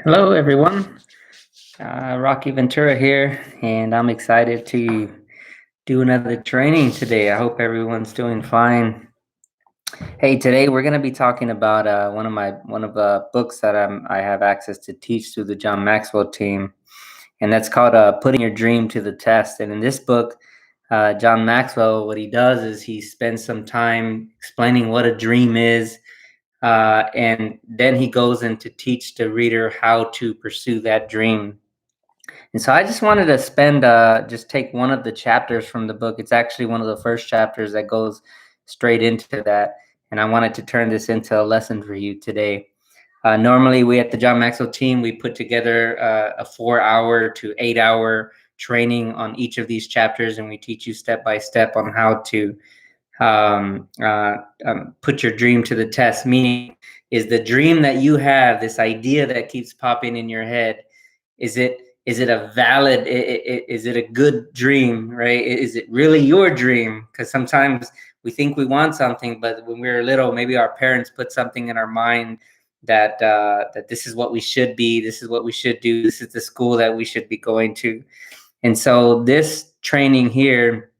Hello, everyone. Rockie Ventura here, and I'm excited to do another training today. I hope everyone's doing fine. Hey, today we're going to be talking about one of the books that I have access to teach through the John Maxwell team, and that's called "Putting Your Dream to the Test." And in this book, John Maxwell, what he does is he spends some time explaining what a dream is, and then he goes in to teach the reader how to pursue that dream. And so I just wanted to just take one of the chapters from the book. It's actually one of the first chapters that goes straight into that. And I wanted to turn this into a lesson for you today. Normally, we at the John Maxwell team, we put together a 4 hour to 8 hour training on each of these chapters, and we teach you step by step on how to put your dream to the test. Meaning, is the dream that you have, this idea that keeps popping in your head, is it a valid, is it a good dream, right? Is it really your dream? Because sometimes we think we want something, but when we were little, maybe our parents put something in our mind that this is what we should be, this is what we should do, this is the school that we should be going to. And so this training here,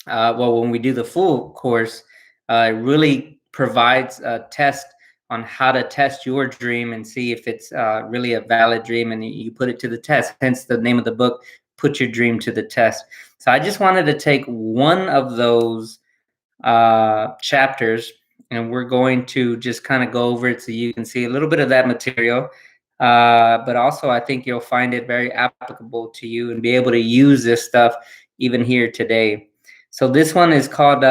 when we do the full course, it really provides a test on how to test your dream and see if it's really a valid dream, and you put it to the test. Hence the name of the book, Put Your Dream to the Test. So I just wanted to take one of those chapters, and we're going to just kind of go over it so you can see a little bit of that material. But also, I think you'll find it very applicable to you and be able to use this stuff even here today. So this one is called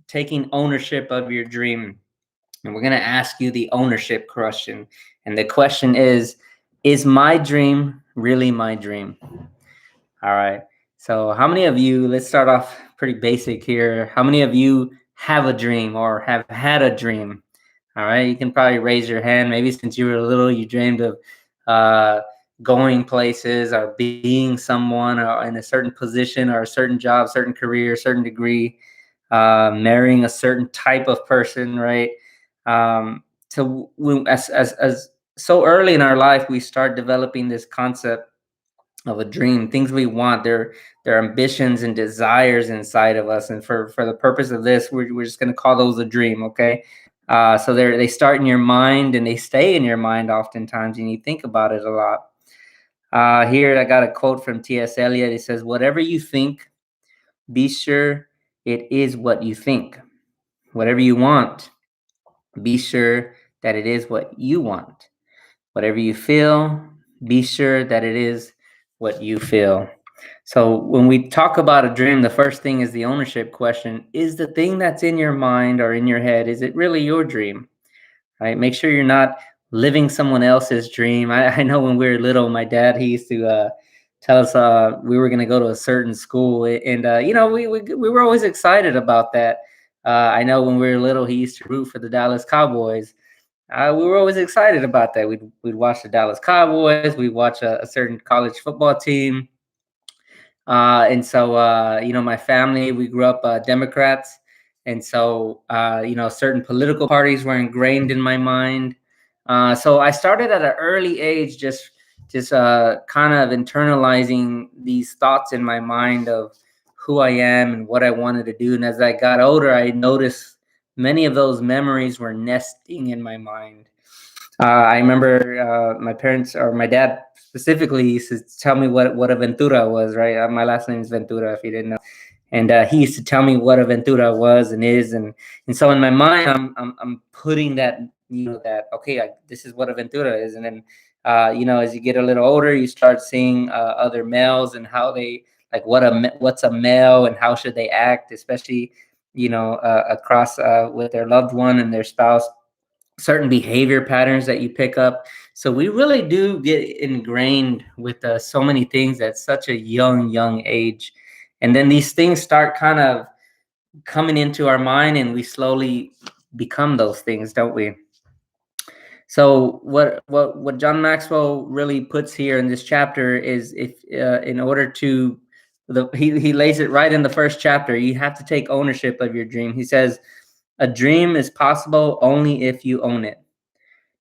Taking Ownership of Your Dream. And we're going to ask you the ownership question. And the question is my dream really my dream? All right. So how many of you, let's start off pretty basic here. How many of you have a dream or have had a dream? All right. You can probably raise your hand. Maybe since you were little, you dreamed of going places or being someone or in a certain position or a certain job, certain career, certain degree, marrying a certain type of person, right? So as so early in our life, we start developing this concept of a dream, things we want. They're ambitions and desires inside of us, and for the purpose of this, we're just going to call those a dream, okay? So they start in your mind and they stay in your mind oftentimes, and you think about it a lot. Here I got a quote from T.S. Eliot. It says, "Whatever you think, be sure it is what you think. Whatever you want, be sure that it is what you want. Whatever you feel, be sure that it is what you feel." So when we talk about a dream, the first thing is the ownership question. Is the thing that's in your mind or in your head, is it really your dream? Right? Make sure you're not living someone else's dream. I know when we were little, my dad, he used to tell us we were going to go to a certain school. And, we were always excited about that. I know when we were little, he used to root for the Dallas Cowboys. We were always excited about that. We'd watch the Dallas Cowboys. We'd watch a certain college football team. And so, my family, we grew up Democrats. And so, certain political parties were ingrained in my mind. So I started at an early age, just kind of internalizing these thoughts in my mind of who I am and what I wanted to do. And as I got older, I noticed many of those memories were nesting in my mind. I remember my parents, or my dad specifically, used to tell me what a Ventura was, right? My last name is Ventura, if you didn't know. And he used to tell me what a Ventura was and is. And so in my mind, I'm putting that, that, okay, this is what a Ventura is. And then, as you get a little older, you start seeing other males and how they, like what's a male and how should they act, especially, across with their loved one and their spouse, certain behavior patterns that you pick up. So we really do get ingrained with so many things at such a young age. And then these things start kind of coming into our mind and we slowly become those things, don't we? So what John Maxwell really puts here in this chapter is, if in order to he lays it right in the first chapter, you have to take ownership of your dream. He says, a dream is possible only if you own it.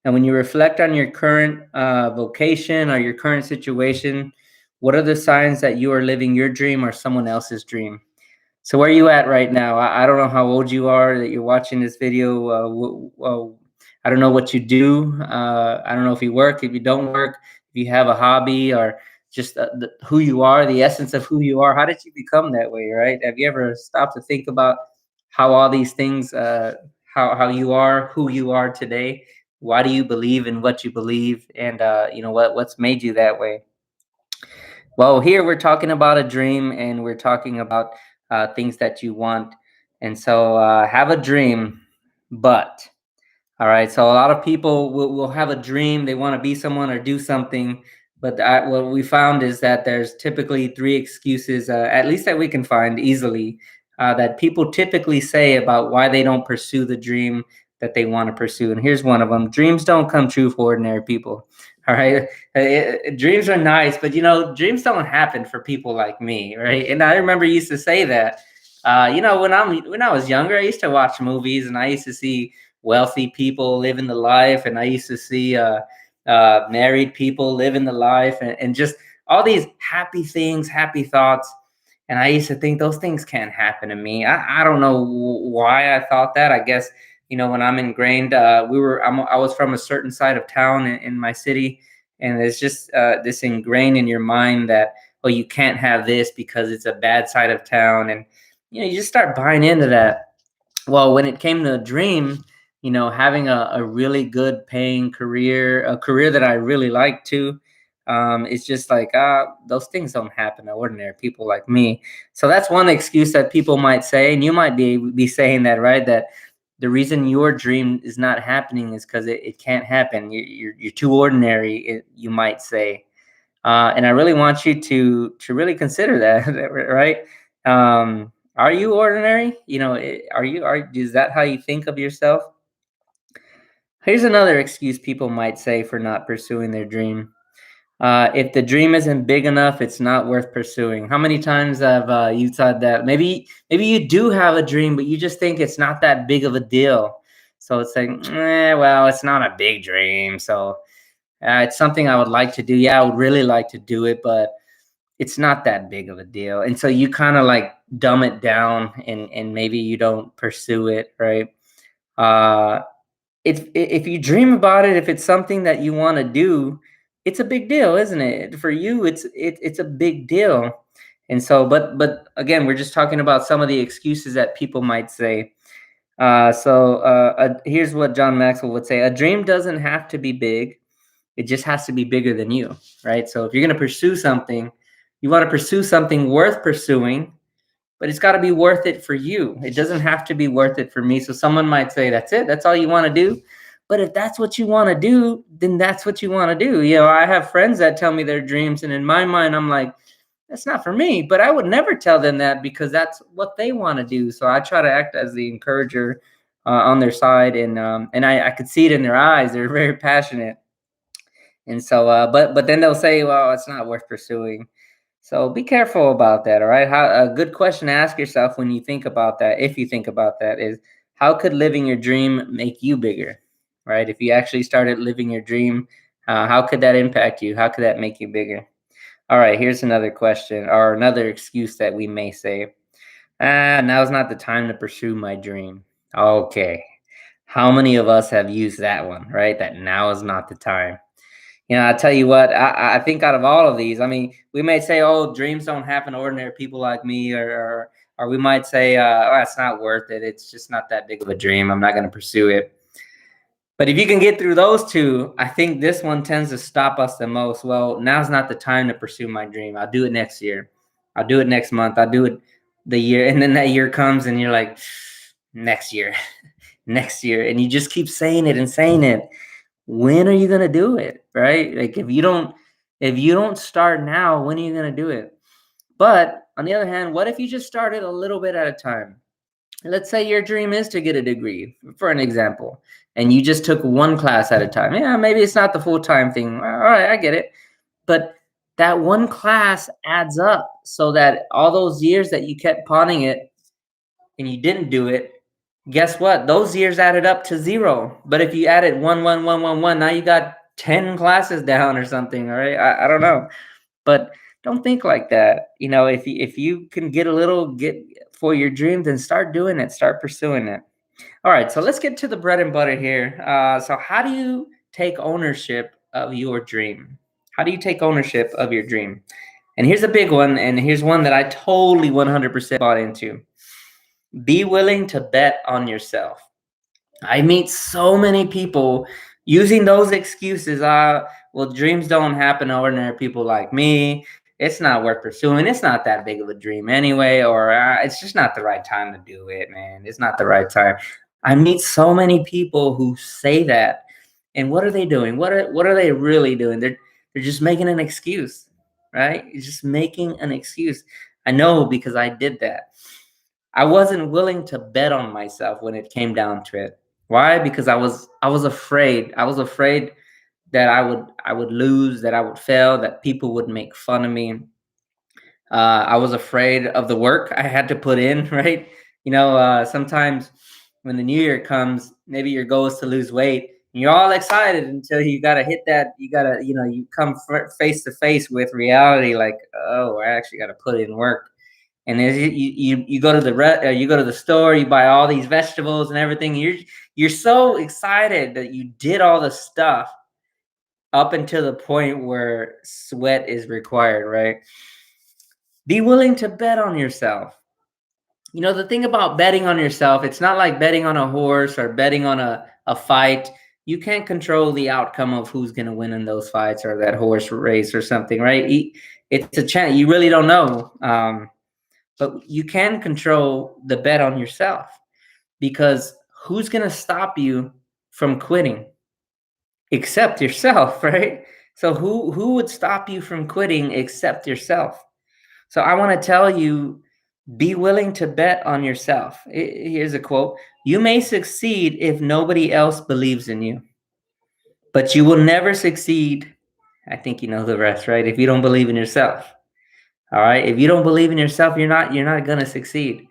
And when you reflect on your current vocation or your current situation, what are the signs that you are living your dream or someone else's dream? So where are you at right now? I don't know how old you are that you're watching this video. I don't know what you do. I don't know if you work, if you don't work, if you have a hobby, or just who you are, the essence of who you are. How did you become that way, right? Have you ever stopped to think about how all these things, how you are, who you are today? Why do you believe in what you believe, and what's made you that way? Well, here we're talking about a dream and we're talking about things that you want. And so have a dream, but all right. So a lot of people will have a dream. They want to be someone or do something. But what we found is that there's typically three excuses, at least that we can find easily, that people typically say about why they don't pursue the dream that they want to pursue. And here's one of them: dreams don't come true for ordinary people. All right. Dreams are nice, but dreams don't happen for people like me. Right. And I remember you used to say that. When I was younger, I used to watch movies and I used to see wealthy people living the life, and I used to see married people living the life, and just all these happy things, happy thoughts. And I used to think those things can't happen to me. I don't know why I thought that. I guess when I'm ingrained, I was from a certain side of town in my city, and it's just this ingrained in your mind that, oh, you can't have this because it's a bad side of town, and you just start buying into that. Well, when it came to a dream, having a really good paying career, a career that I really like too, it's just like, those things don't happen to ordinary people like me. So that's one excuse that people might say, and you might be saying that, right? That the reason your dream is not happening is because it can't happen. You're too ordinary, you might say. And I really want you to really consider that, right? Are you ordinary? Is that how you think of yourself? Here's another excuse people might say for not pursuing their dream. If the dream isn't big enough, it's not worth pursuing. How many times have you thought that? Maybe you do have a dream, but you just think it's not that big of a deal. So it's like, well, it's not a big dream. So it's something I would like to do. Yeah, I would really like to do it, but it's not that big of a deal. And so you kind of like dumb it down, and maybe you don't pursue it, right? Uh, if you dream about it, if it's something that you want to do, it's a big deal, isn't it? For you, it's a big deal. And so, but again, we're just talking about some of the excuses that people might say. Here's what John Maxwell would say: a dream doesn't have to be big; it just has to be bigger than you, right? So if you're going to pursue something, you want to pursue something worth pursuing, but it's got to be worth it for you. It doesn't have to be worth it for me. So someone might say, that's it. That's all you want to do. But if that's what you want to do, then that's what you want to do. I have friends that tell me their dreams, and in my mind, I'm like, that's not for me. But I would never tell them that because that's what they want to do. So I try to act as the encourager on their side, and I could see it in their eyes. They're very passionate. And so, but then they'll say, well, it's not worth pursuing. So be careful about that. All right. A good question to ask yourself when you think about that, if you think about that, is how could living your dream make you bigger? Right. If you actually started living your dream, how could that impact you? How could that make you bigger? All right. Here's another question or another excuse that we may say. Now's not the time to pursue my dream. Okay. How many of us have used that one, right? That now is not the time. I tell you what, I think out of all of these, I mean, we may say, oh, dreams don't happen to ordinary people like me, or we might say, oh, it's not worth it. It's just not that big of a dream. I'm not going to pursue it. But if you can get through those two, I think this one tends to stop us the most. Well, now's not the time to pursue my dream. I'll do it next year. I'll do it next month. I'll do it the year. And then that year comes and you're like, next year, next year. And you just keep saying it and saying it. When are you going to do it? Right? Like if you don't start now, when are you going to do it? But on the other hand, what if you just started a little bit at a time? Let's say your dream is to get a degree, for an example, and you just took one class at a time. Yeah, maybe it's not the full-time thing. All right, I get it. But that one class adds up so that all those years that you kept pawning it and you didn't do it, Guess what? Those years added up to 0. But if you added 1, 1, 1, 1, 1, now you got 10 classes down or something. All right. I don't know. But don't think like that. If you can get a little get for your dream, then start doing it. Start pursuing it. All right. So let's get to the bread and butter here. So how do you take ownership of your dream? How do you take ownership of your dream? And here's a big one, and here's one that I totally 100% bought into. Be willing to bet on yourself. I meet so many people using those excuses. Well, dreams don't happen to ordinary people like me. It's not worth pursuing. It's not that big of a dream anyway, or it's just not the right time to do it, man. It's not the right time. I meet so many people who say that, and what are they doing? What are they really doing? They're just making an excuse, right? You're just making an excuse. I know because I did that. I wasn't willing to bet on myself when it came down to it. Why? Because I was afraid. I was afraid that I would lose, that I would fail, that people would make fun of me. I was afraid of the work I had to put in, right? Sometimes when the new year comes, maybe your goal is to lose weight. And you're all excited until you gotta hit that. You come face to face with reality, like, oh, I actually got to put in work. And as you go to you go to the store, you buy all these vegetables and everything. You're so excited that you did all the stuff up until the point where sweat is required, right? Be willing to bet on yourself. The thing about betting on yourself, it's not like betting on a horse or betting on a fight. You can't control the outcome of who's going to win in those fights or that horse race or something, right? It's a chance. You really don't know. But you can control the bet on yourself, because who's going to stop you from quitting except yourself, right? So who would stop you from quitting except yourself? So I want to tell you, be willing to bet on yourself. Here's a quote. You may succeed if nobody else believes in you, but you will never succeed. I think you know the rest, right? If you don't believe in yourself. All right. If you don't believe in yourself, you're not gonna succeed.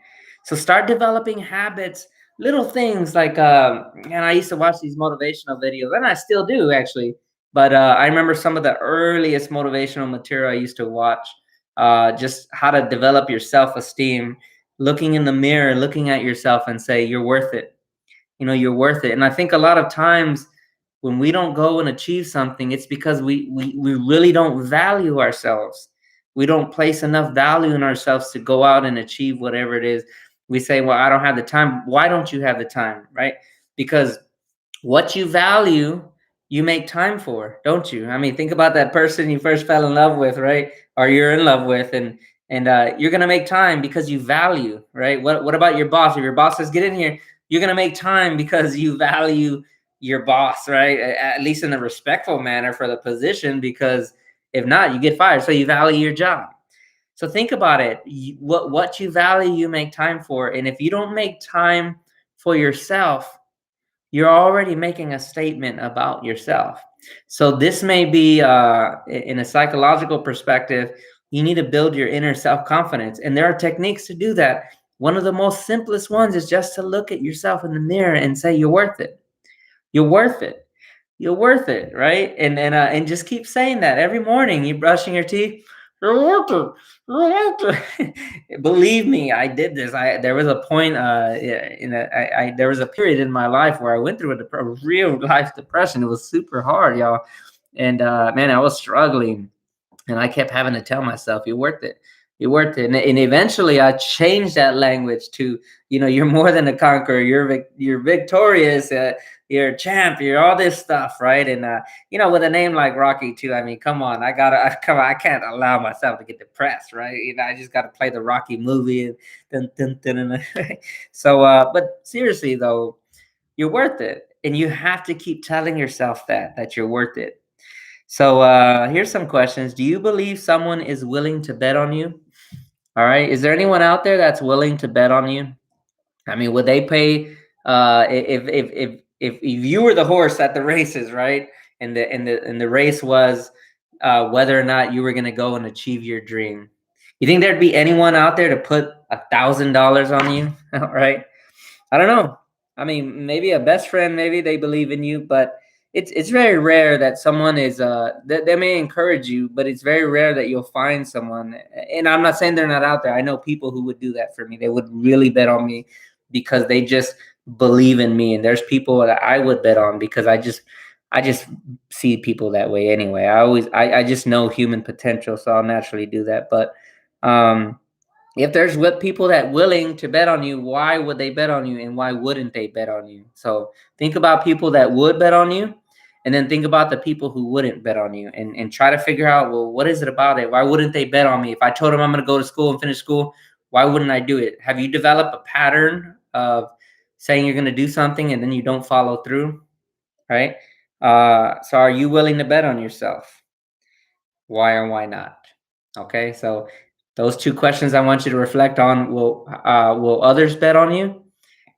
So start developing habits, little things like and I used to watch these motivational videos, and I still do actually. But I remember some of the earliest motivational material I used to watch, just how to develop your self-esteem, looking in the mirror, looking at yourself and say, you're worth it. You're worth it. And I think a lot of times when we don't go and achieve something, it's because we really don't value ourselves. We don't place enough value in ourselves to go out and achieve whatever it is. We say, well, I don't have the time. Why don't you have the time? Right? Because what you value, you make time for, don't you? I mean, think about that person you first fell in love with, right? Or you're in love with, and you're gonna make time because you value, right? What about your boss? If your boss says get in here, you're gonna make time because you value your boss, right? At least in a respectful manner for the position, because if not, you get fired. So you value your job. So think about it. What you value, you make time for. And if you don't make time for yourself, you're already making a statement about yourself. So this may be, in a psychological perspective, you need to build your inner self-confidence. And there are techniques to do that. One of the most simplest ones is just to look at yourself in the mirror and say, you're worth it. You're worth it. You're worth it, right? And just keep saying that every morning. You're brushing your teeth. You're worth it. You're worth it. Believe me, I did this. There was a point there was a period in my life where I went through a real life depression. It was super hard, y'all. And man, I was struggling. And I kept having to tell myself, you're worth it. You're worth it. And eventually I changed that language to, you're more than a conqueror. You're victorious. You're a champ. You're all this stuff, right? And, with a name like Rocky too, I mean, come on. I can't allow myself to get depressed, right? I just got to play the Rocky movie. And dun, dun, dun, dun. So, but seriously though, you're worth it. And you have to keep telling yourself that you're worth it. So here's some questions. Do you believe someone is willing to bet on you? All right. Is there anyone out there that's willing to bet on you? I mean, would they pay if you were the horse at the races, right? And the race was whether or not you were going to go and achieve your dream. You think there'd be anyone out there to put $1,000 on you? Right? I don't know. I mean, maybe a best friend, maybe they believe in you, but it's very rare that someone is that they may encourage you, but it's very rare that you'll find someone. And I'm not saying they're not out there. I know people who would do that for me. They would really bet on me because they just believe in me. And there's people that I would bet on because I just see people that way anyway. I just know human potential, so I'll naturally do that. But um if there's with people that willing to bet on you, why would they bet on you and why wouldn't they bet on you? So think about people that would bet on you, and then think about the people who wouldn't bet on you, and try to figure out, well, what is it about it? Why wouldn't they bet on me? If I told them I'm going to go to school and finish school, why wouldn't I do it? Have you developed a pattern of saying you're going to do something and then you don't follow through, right? So are you willing to bet on yourself? Why or why not? Okay, so those two questions I want you to reflect on. Will others bet on you?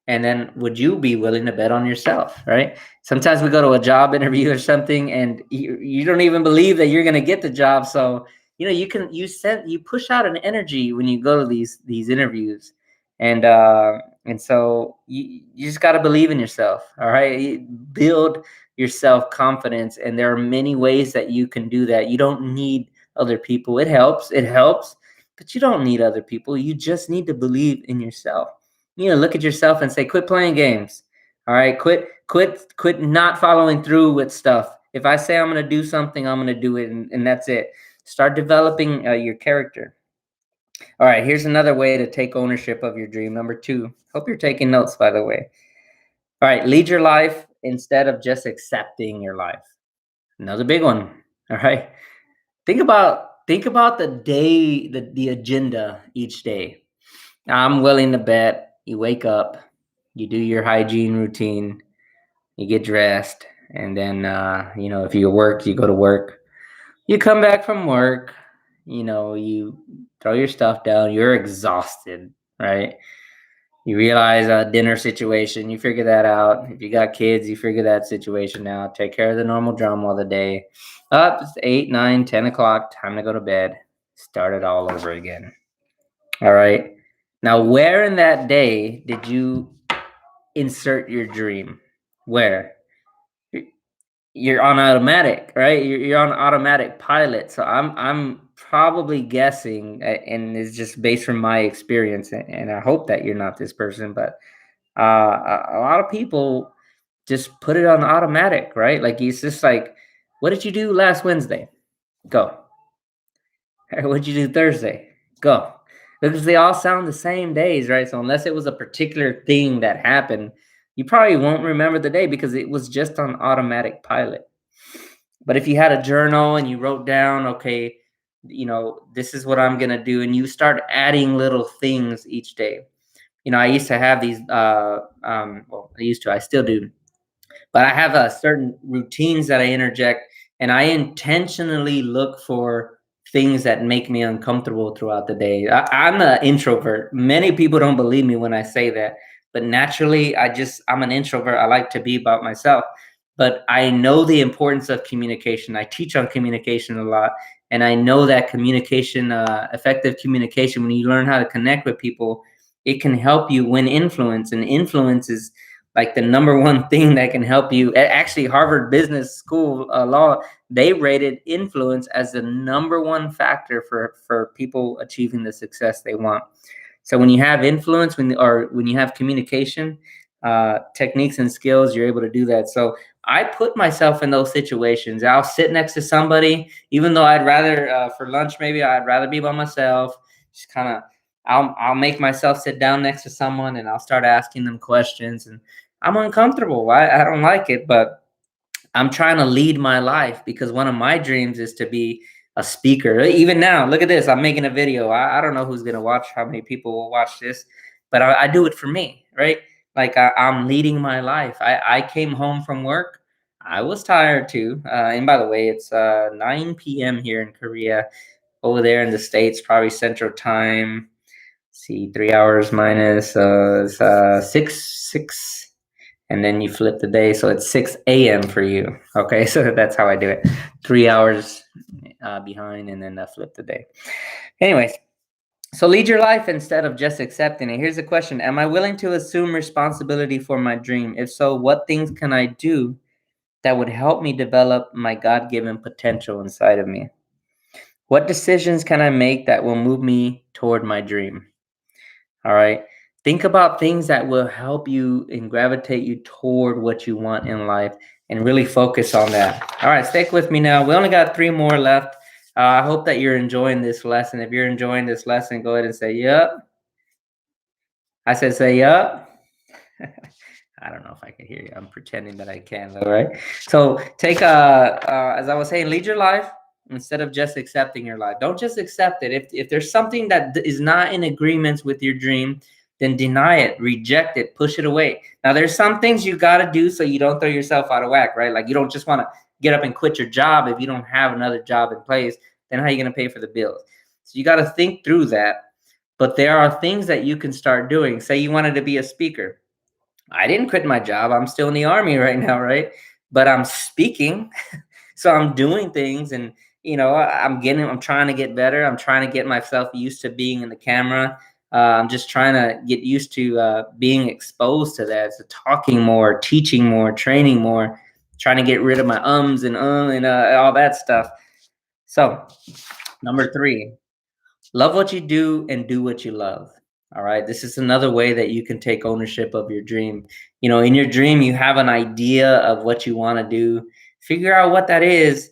And then would you be willing to bet on yourself, right? Sometimes we go to a job interview or something and you don't even believe that you're going to get the job. So, you push out an energy when you go to these interviews. And so you just got to believe in yourself. All right. Build your self confidence. And there are many ways that you can do that. You don't need other people. It helps, but you don't need other people. You just need to believe in yourself. Look at yourself and say, quit playing games. All right. Quit not following through with stuff. If I say I'm going to do something, I'm going to do it. And that's it. Start developing your character. All right. Here's another way to take ownership of your dream. Number 2. Hope you're taking notes, by the way. All right. Lead your life instead of just accepting your life. Another big one. All right. Think about the day, the agenda each day. I'm willing to bet you wake up, you do your hygiene routine, you get dressed, and then if you work, you go to work. You come back from work, you throw your stuff down, you're exhausted, right? You realize a dinner situation, you figure that out. If you got kids, you figure that situation out. Take care of the normal drama of the day. Up, it's 8, 9, 10 o'clock, time to go to bed. Start it all over again. All right. Now, where in that day did you insert your dream? Where? You're on automatic, right? You're on automatic pilot. So I'm probably guessing, and it's just based from my experience, and I hope that you're not this person, but a lot of people just put it on automatic, right? Like it's just like, what did you do last Wednesday? Go. What'd you do Thursday? Go. Because they all sound the same days, right? So unless it was a particular thing that happened, you probably won't remember the day because it was just on automatic pilot. But if you had a journal and you wrote down, okay, this is what I'm going to do, and you start adding little things each day. I used to have these, I still do, but I have certain routines that I interject, and I intentionally look for things that make me uncomfortable throughout the day. I'm an introvert. Many people don't believe me when I say that, but naturally, I'm an introvert. I like to be about myself, but I know the importance of communication. I teach on communication a lot, and I know that communication, effective communication, when you learn how to connect with people, it can help you win influence, and influence is like the number one thing that can help you. Actually, Harvard Business School Law, they rated influence as the number one factor for people achieving the success they want. So when you have influence, when you have communication techniques and skills, you're able to do that. So I put myself in those situations. I'll sit next to somebody, even though I'd rather for lunch, maybe I'd rather be by myself. Just kind of, I'll make myself sit down next to someone and I'll start asking them questions, and I'm uncomfortable. I don't like it, but I'm trying to lead my life because one of my dreams is to be a speaker. Even now, look at this. I'm making a video. I don't know who's going to watch, how many people will watch this, but I do it for me, right? Like I'm leading my life. I came home from work. I was tired too. And by the way, it's 9 p.m. here in Korea. Over there in the States, probably Central Time. See, 3 hours minus 6, and then you flip the day, so it's 6 a.m. for you. Okay, so that's how I do it. 3 hours behind, and then I flip the day. Anyways, So lead your life instead of just accepting it. Here's a question. Am I willing to assume responsibility for my dream? If so, what things can I do that would help me develop my God-given potential inside of me? What decisions can I make that will move me toward my dream? All right. Think about things that will help you and gravitate you toward what you want in life and really focus on that. All right. Stick with me now. We only got 3 more left. I hope that you're enjoying this lesson. If you're enjoying this lesson, go ahead and say, Yup. I said, say, Yup. I don't know if I can hear you. I'm pretending that I can, though, right? So take as I was saying, lead your life instead of just accepting your life. Don't just accept it. If there's something that is not in agreement with your dream, then deny it, reject it, push it away. Now, there's some things you got to do so you don't throw yourself out of whack, right? Like you don't just want to get up and quit your job if you don't have another job in place. Then how are you going to pay for the bills? So you got to think through that. But there are things that you can start doing. Say you wanted to be a speaker. I didn't quit my job. I'm still in the army right now, right? But I'm speaking. So I'm doing things and I'm trying to get better. I'm trying to get myself used to being in the camera. I'm just trying to get used to being exposed to that. So talking more, teaching more, training more, trying to get rid of my ums and all that stuff. So number 3, love what you do and do what you love. All right. This is another way that you can take ownership of your dream. In your dream, you have an idea of what you want to do. Figure out what that is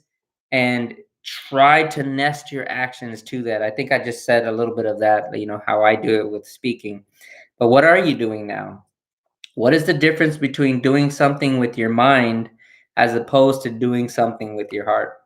and try to nest your actions to that. I think I just said a little bit of that, how I do it with speaking. But what are you doing now? What is the difference between doing something with your mind as opposed to doing something with your heart?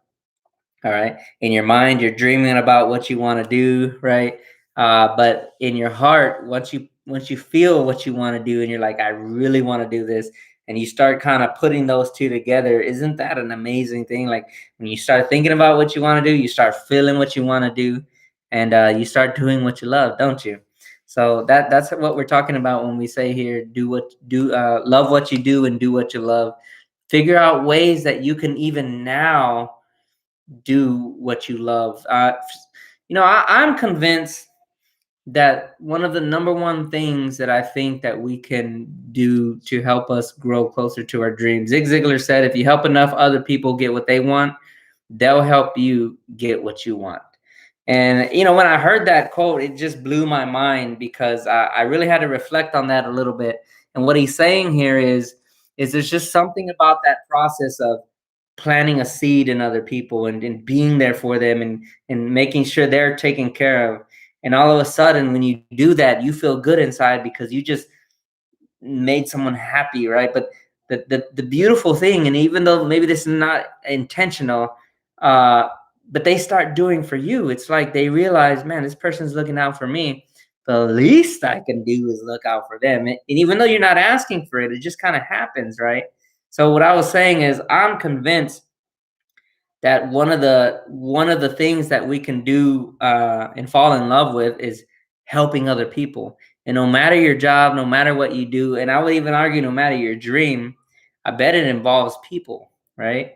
All right. In your mind, you're dreaming about what you want to do, right? But in your heart, once you feel what you want to do, and you're like, I really want to do this, and you start kind of putting those two together, isn't that an amazing thing? Like when you start thinking about what you want to do, you start feeling what you want to do, and you start doing what you love, don't you? So that's what we're talking about when we say here, love what you do and do what you love. Figure out ways that you can even now do what you love. I'm convinced that one of the number one things that I think that we can do to help us grow closer to our dreams. Zig Ziglar said, if you help enough other people get what they want, they'll help you get what you want. And, when I heard that quote, it just blew my mind because I really had to reflect on that a little bit. And what he's saying here is there's just something about that process of planting a seed in other people and being there for them and making sure they're taken care of. And all of a sudden, when you do that, you feel good inside because you just made someone happy, right? But the beautiful thing, and even though maybe this is not intentional, but they start doing for you. It's like they realize, man, this person's looking out for me. The least I can do is look out for them. And even though you're not asking for it, it just kind of happens, right? So what I was saying is, I'm convinced that one of the things that we can do and fall in love with is helping other people. And no matter your job, no matter what you do, and I would even argue, no matter your dream, I bet it involves people, right?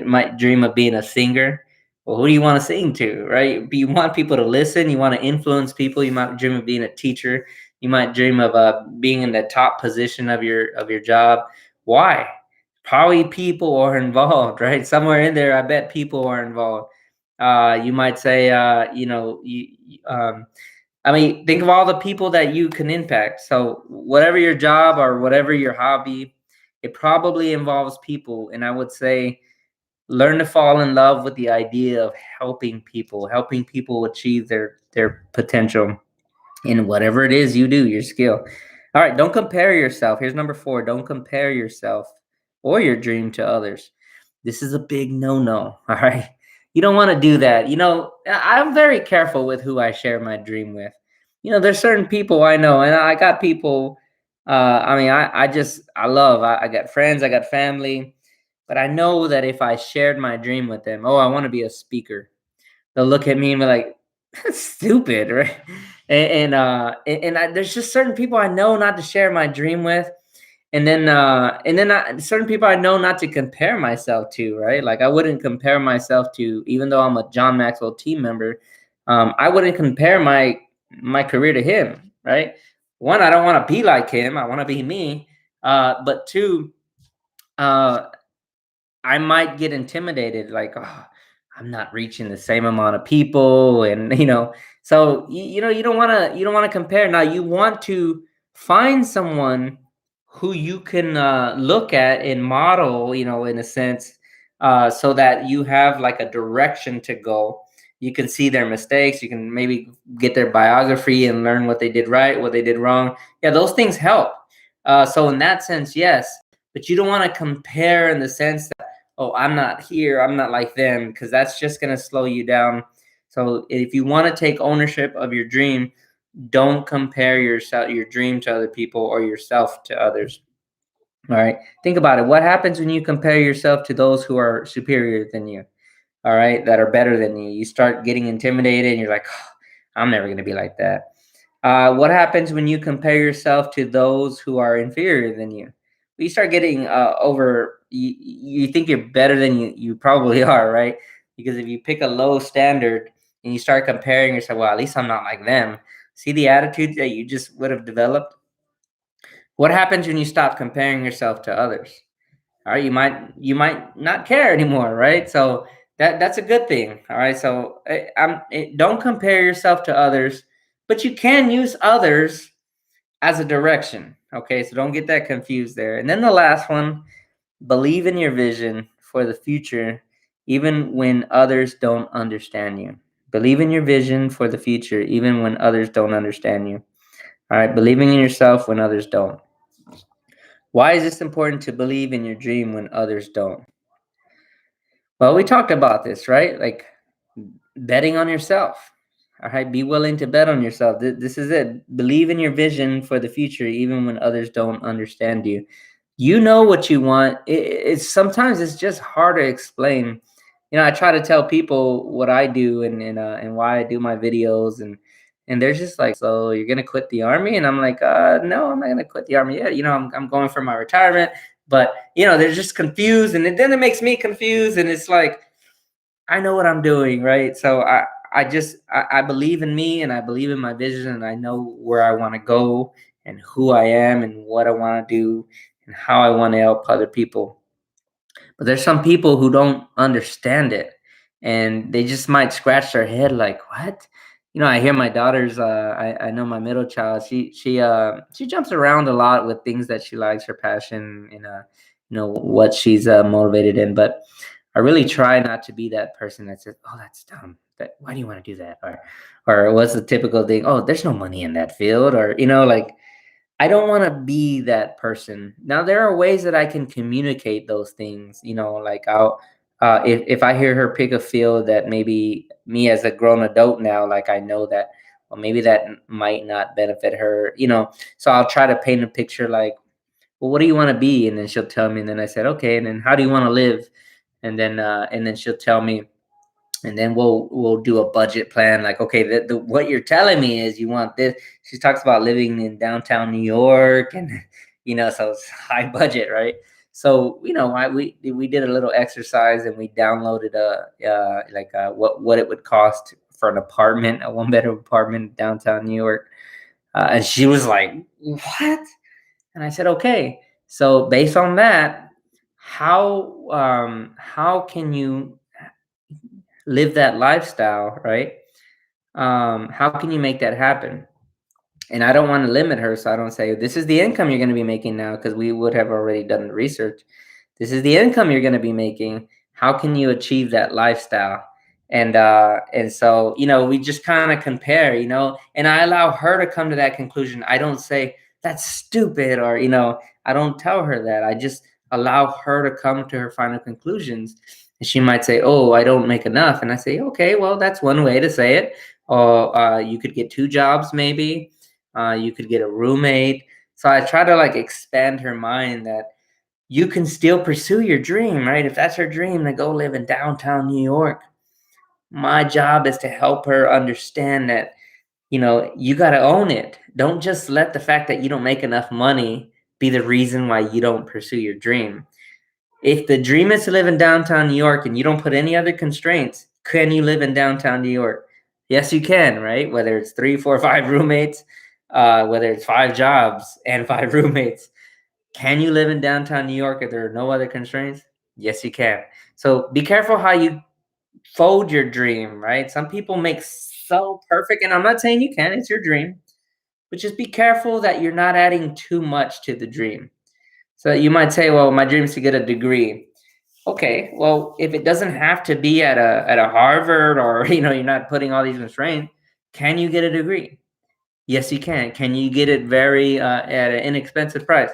Might dream of being a singer. Well, who do you want to sing to, right? You want people to listen. You want to influence people. You might dream of being a teacher. You might dream of being in the top position of your job. Why? Probably people are involved, right? Somewhere in there, I bet people are involved. You might say, I mean, think of all the people that you can impact. So, whatever your job or whatever your hobby, it probably involves people. And I would say, learn to fall in love with the idea of helping people achieve their potential in whatever it is you do, your skill. All right, don't compare yourself. Here's number 4. Don't compare yourself or your dream to others. This is a big no-no. All right. You don't want to do that. I'm very careful with who I share my dream with. There's certain people I know, and I got people. I mean, I got friends, I got family, but I know that if I shared my dream with them, oh, I want to be a speaker, they'll look at me and be like, "That's stupid," right? There's just certain people I know not to share my dream with, certain people I know not to compare myself to, right? Like I wouldn't compare myself to, even though I'm a John Maxwell team member, I wouldn't compare my career to him, right? One, I don't want to be like him. I want to be me. But two, uh, I might get intimidated, like, oh, I'm not reaching the same amount of people, and so you don't want to compare. Now you want to find someone who you can look at and model, in a sense, so that you have like a direction to go. You can see their mistakes. You can maybe get their biography and learn what they did right, what they did wrong. Yeah, those things help. So in that sense, yes, but you don't want to compare in the sense, oh, I'm not here, I'm not like them, because that's just going to slow you down. So if you want to take ownership of your dream, don't compare your dream to other people or yourself to others. All right. Think about it. What happens when you compare yourself to those who are superior than you? All right, that are better than you. You start getting intimidated and you're like, oh, I'm never going to be like that. What happens when you compare yourself to those who are inferior than you? You start getting you think you're better than you probably are, right? Because if you pick a low standard and you start comparing yourself, well, at least I'm not like them. See the attitude that you just would have developed? What happens when you stop comparing yourself to others? All right, you might not care anymore, right? So that's a good thing. All right, so don't compare yourself to others, but you can use others as a direction. Okay, so don't get that confused there. And then the last one, believe in your vision for the future, even when others don't understand you. Believe in your vision for the future, even when others don't understand you. All right, believing in yourself when others don't. Why is this important to believe in your dream when others don't? Well, we talked about this, right? Like betting on yourself. All right, be willing to bet on yourself. This is it. Believe in your vision for the future, even when others don't understand you. You know what you want. It's sometimes it's just hard to explain. I try to tell people what I do and why I do my videos, and they're just like, so you're gonna quit the army? And I'm like, no, I'm not gonna quit the army yet. I'm going for my retirement, but they're just confused, and then it makes me confused, and it's like, I know what I'm doing, right? So I believe in me, and I believe in my vision, and I know where I want to go and who I am and what I want to do and how I want to help other people. But there's some people who don't understand it, and they just might scratch their head like, "What?" I hear my daughter's. I know my middle child. She jumps around a lot with things that she likes, her passion, and what she's motivated in. But I really try not to be that person that says, "Oh, that's dumb. Why do you want to do that?" Or what's the typical thing? "Oh, there's no money in that field," or like, I don't want to be that person. Now there are ways that I can communicate those things. Like if I hear her pick a field that maybe me as a grown adult now, like I know that, well, maybe that might not benefit her. So I'll try to paint a picture like, well, what do you want to be? And then she'll tell me, and then I said, okay, and then how do you want to live? And then she'll tell me, and then we'll do a budget plan, like, okay, what you're telling me is you want this. She talks about living in downtown New York, and so it's high budget, right? So we did a little exercise, and we downloaded what it would cost for an apartment, a one bedroom apartment in downtown New York. And she was like, what? And I said, okay, so based on that, how can you live that lifestyle, right? How can you make that happen? And I don't want to limit her, so I don't say this is the income you're going to be making now, because we would have already done the research. This is the income you're going to be making. How can you achieve that lifestyle? And so we just kind of compare, and I allow her to come to that conclusion. I don't say that's stupid, or I don't tell her that. I just allow her to come to her final conclusions. And she might say, oh, I don't make enough. And I say, okay, well, that's one way to say it. Or you could get two jobs, maybe. You could get a roommate. So I try to like expand her mind that you can still pursue your dream, right? If that's her dream to go live in downtown New York, my job is to help her understand that, you got to own it. Don't just let the fact that you don't make enough money be the reason why you don't pursue your dream. If the dream is to live in downtown New York and you don't put any other constraints, can you live in downtown New York? Yes, you can, right? Whether it's three, four, five roommates, whether it's five jobs and five roommates. Can you live in downtown New York if there are no other constraints? Yes, you can. So be careful how you fold your dream, right? Some people make so perfect, and I'm not saying you can, it's your dream, but just be careful that you're not adding too much to the dream. So you might say, well, my dream is to get a degree. Okay, well, if it doesn't have to be at a Harvard, or you're not putting all these constraints, can you get a degree? Yes, you can. Can you get it very at an inexpensive price?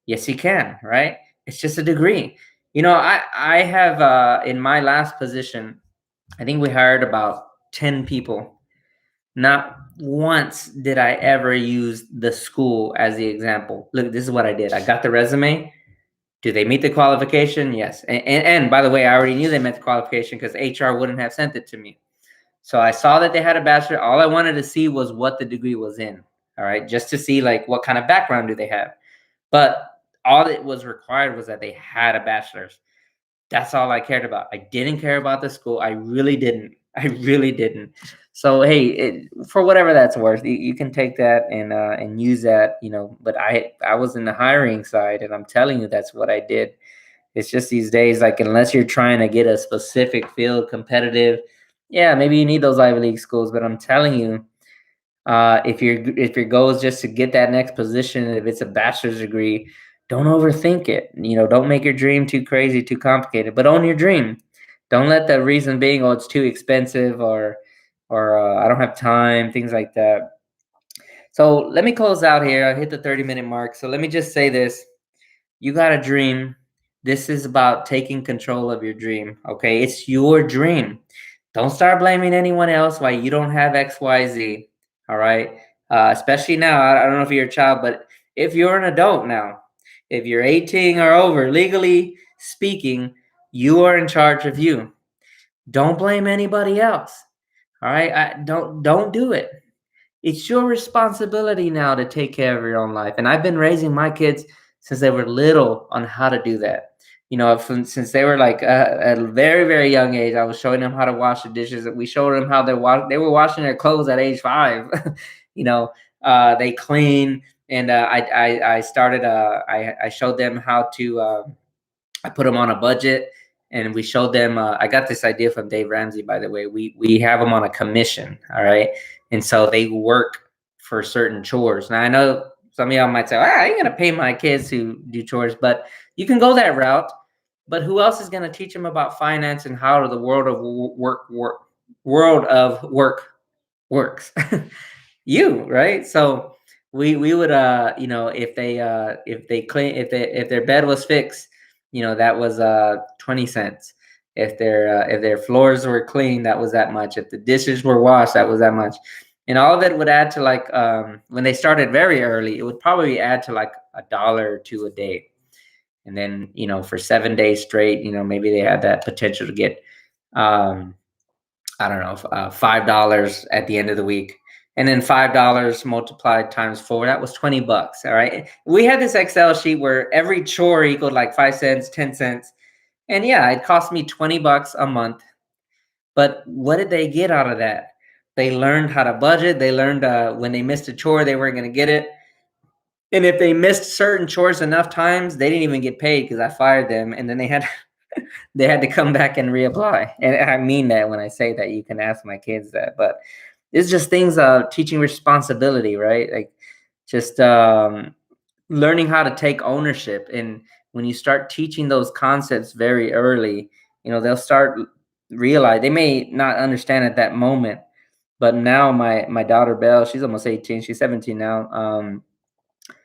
Yes, you can, right? It's just a degree. I have in my last position, I think we hired about 10 people. Not once did I ever use the school as the example. Look, this is what I did. I got the resume. Do they meet the qualification? Yes. And by the way, I already knew they met the qualification because HR wouldn't have sent it to me. So I saw that they had a bachelor. All I wanted to see was what the degree was in. All right. Just to see like what kind of background do they have. But all that was required was that they had a bachelor's. That's all I cared about. I didn't care about the school. I really didn't. I really didn't. So hey, for whatever that's worth, you can take that and use that. But I was in the hiring side, and I'm telling you, that's what I did. It's just these days, like unless you're trying to get a specific field competitive, yeah, maybe you need those Ivy League schools. But I'm telling you, if your goal is just to get that next position, if it's a bachelor's degree, don't overthink it. Don't make your dream too crazy, too complicated, but own your dream. Don't let the reason being, oh, it's too expensive, or I don't have time, things like that. So let me close out here. I hit the 30-minute mark. So let me just say this. You got a dream. This is about taking control of your dream. Okay. It's your dream. Don't start blaming anyone else why you don't have XYZ. All right. Especially now. I don't know if you're a child, but if you're an adult now, if you're 18 or over, legally speaking, you are in charge of you. Don't blame anybody else. All right. Don't do it. It's your responsibility now to take care of your own life. And I've been raising my kids since they were little on how to do that. Since they were like at a very, very young age, I was showing them how to wash the dishes. We showed them how they were washing their clothes at age 5. They clean, and I started. I showed them how to. I put them on a budget, and we showed them. I got this idea from Dave Ramsey, by the way. We have them on a commission, all right, and so they work for certain chores. Now I know some of y'all might say, "I ain't gonna pay my kids to do chores," but you can go that route. But who else is gonna teach them about finance and how the world of work works? You, right? So we would if their bed was fixed, that was 20 cents. If their floors were clean, that was that much. If the dishes were washed, that was that much. And all of it would add to like when they started very early, it would probably add to like $1 or $2 a day. And then for 7 days straight, maybe they had that potential to get um I don't know, $5 at the end of the week. And then $5 multiplied times 4, that was $20. All right. We had this Excel sheet where every chore equaled like 5 cents, 10 cents. And yeah, it cost me $20 a month. But what did they get out of that? They learned how to budget. They learned when they missed a chore, they weren't going to get it. And if they missed certain chores enough times, they didn't even get paid because I fired them. And then they had to come back and reapply. And I mean that when I say that. You can ask my kids that. But it's just things teaching responsibility, right? Like just learning how to take ownership. And when you start teaching those concepts very early, they'll start realize. They may not understand at that moment, but now my daughter Belle, she's almost 18, she's 17 now.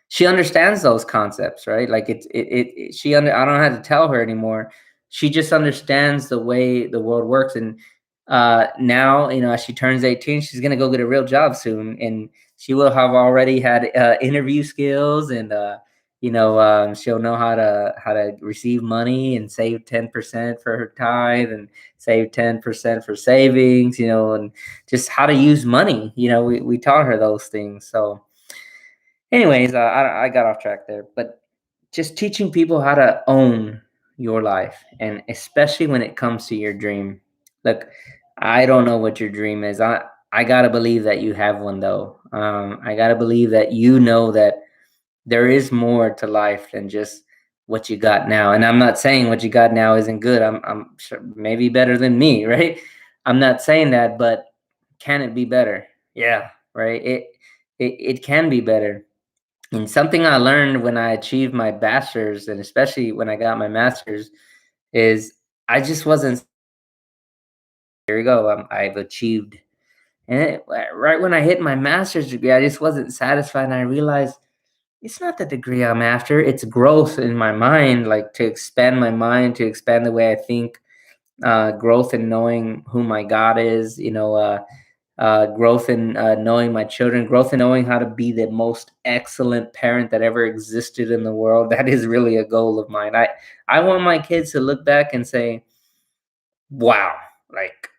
She understands those concepts, right? Like I don't have to tell her anymore. She just understands the way the world works. And now, as she turns 18, she's going to go get a real job soon. And she will have already had interview skills, and she'll know how to receive money and save 10% for her tithe, and save 10% for savings, and just how to use money. We taught her those things. So anyways, I got off track there, but just teaching people how to own your life, and especially when it comes to your dream. Look, I don't know what your dream is. I gotta believe that you have one though. I gotta believe that you know that there is more to life than just what you got now. And I'm not saying what you got now isn't good. I'm sure maybe better than me, right? I'm not saying that, but can it be better? Yeah, right. It can be better. And something I learned when I achieved my bachelor's, and especially when I got my master's, is I just wasn't. Here we go. I've achieved, and right when I hit my master's degree, I just wasn't satisfied, and I realized it's not the degree I'm after. It's growth in my mind, like to expand my mind, to expand the way I think, growth in knowing who my God is, growth in knowing my children, growth in knowing how to be the most excellent parent that ever existed in the world. That is really a goal of mine. I want my kids to look back and say, wow, like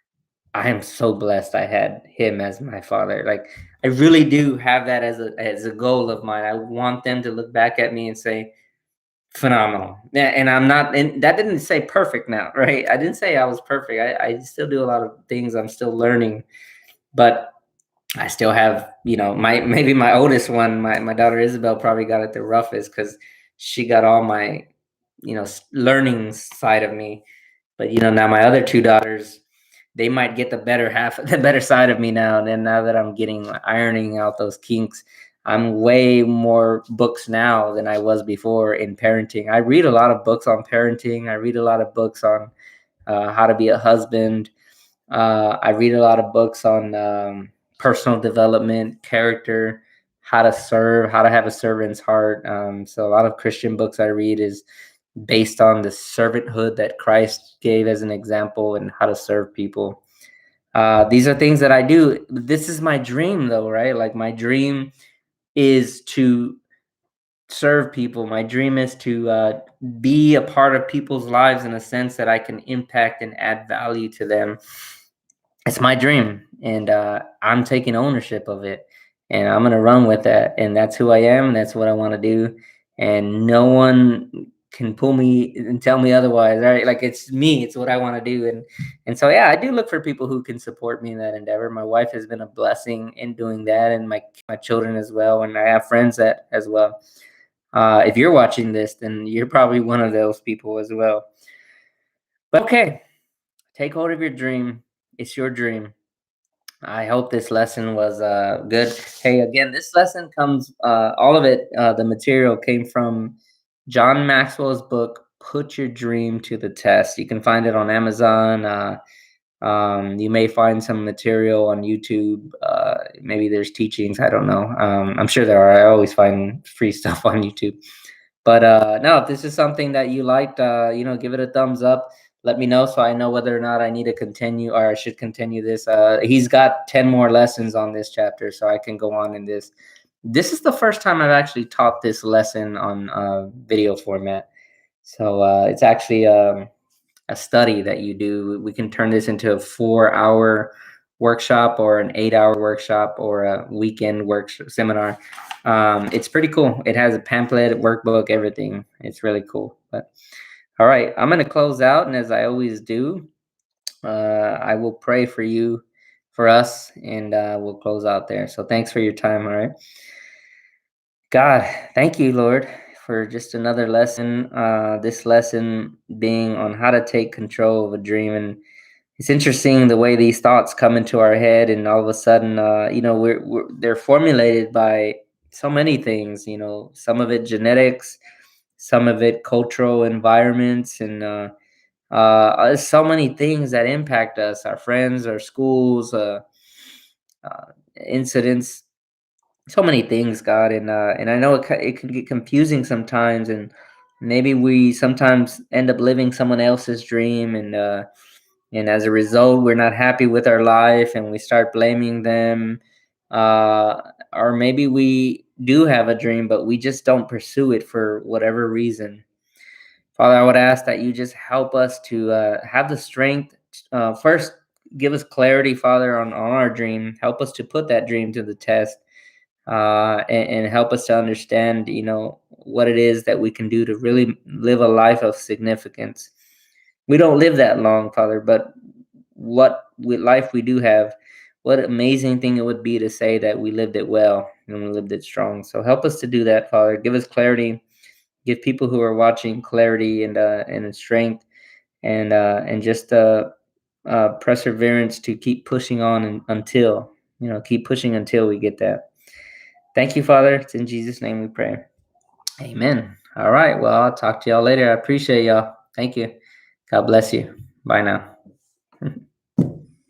I am so blessed I had him as my father. Like I really do have that as a goal of mine. I want them to look back at me and say, phenomenal. Yeah, and I'm not, and that didn't say perfect now, right? I didn't say I was perfect. I still do a lot of things. I'm still learning, but I still have, my maybe my oldest one, my daughter Isabel probably got it the roughest because she got all my, learning side of me. But now my other two daughters, they might get the better half, the better side of me now. And then now that I'm getting ironing out those kinks, I'm way more books now than I was before in parenting. I read a lot of books on parenting. I read a lot of books on how to be a husband. I read a lot of books on personal development, character, how to serve, how to have a servant's heart. So a lot of Christian books I read is based on the servanthood that Christ gave as an example and how to serve people. These are things that I do. This is my dream, though, right? Like my dream is to serve people. My dream is to be a part of people's lives in a sense that I can impact and add value to them. It's my dream, and I'm taking ownership of it, and I'm gonna run with that. And that's who I am. And that's what I want to do, and no one can pull me and tell me otherwise. Right? Like it's me. It's what I want to do, and so yeah, I do look for people who can support me in that endeavor. My wife has been a blessing in doing that, and my children as well, and I have friends that as well. If you're watching this, then you're probably one of those people as well. But okay, take hold of your dream. It's your dream. I hope this lesson was good. Hey, again, this lesson comes, all of it, the material came from John Maxwell's book, Put Your Dream to the Test. You can find it on Amazon. You may find some material on YouTube. Maybe there's teachings. I don't know. I'm sure there are. I always find free stuff on YouTube. But no, if this is something that you liked, give it a thumbs up. Let me know so I know whether or not I need to continue or I should continue this. He's got 10 more lessons on this chapter, so I can go on in this. This is the first time I've actually taught this lesson on video format. So it's actually a study that you do. We can turn this into a 4-hour workshop or an 8-hour workshop or a weekend seminar. It's pretty cool. It has a pamphlet, workbook, everything. It's really cool. But all right, I'm going to close out. And as I always do, I will pray for you, for us, and we'll close out there. So thanks for your time. All right. God, thank you, Lord, for just another lesson. This lesson being on how to take control of a dream. And it's interesting the way these thoughts come into our head, and all of a sudden, they're formulated by so many things. Some of it genetics, some of it cultural environments, and so many things that impact us, our friends, our schools, incidents, so many things, God. And I know it can get confusing sometimes, and maybe we sometimes end up living someone else's dream, and as a result, we're not happy with our life, and we start blaming them. Or maybe we do have a dream, but we just don't pursue it for whatever reason. Father, I would ask that you just help us to have the strength. First, give us clarity, Father, on our dream. Help us to put that dream to the test, and help us to understand, what it is that we can do to really live a life of significance. We don't live that long, Father, but life we do have, what amazing thing it would be to say that we lived it well and we lived it strong. So help us to do that, Father. Give us clarity. Give people who are watching clarity and strength and just perseverance to keep pushing on until keep pushing until we get that. Thank you, Father. It's in Jesus' name we pray. Amen. All right. Well, I'll talk to y'all later. I appreciate y'all. Thank you. God bless you. Bye now.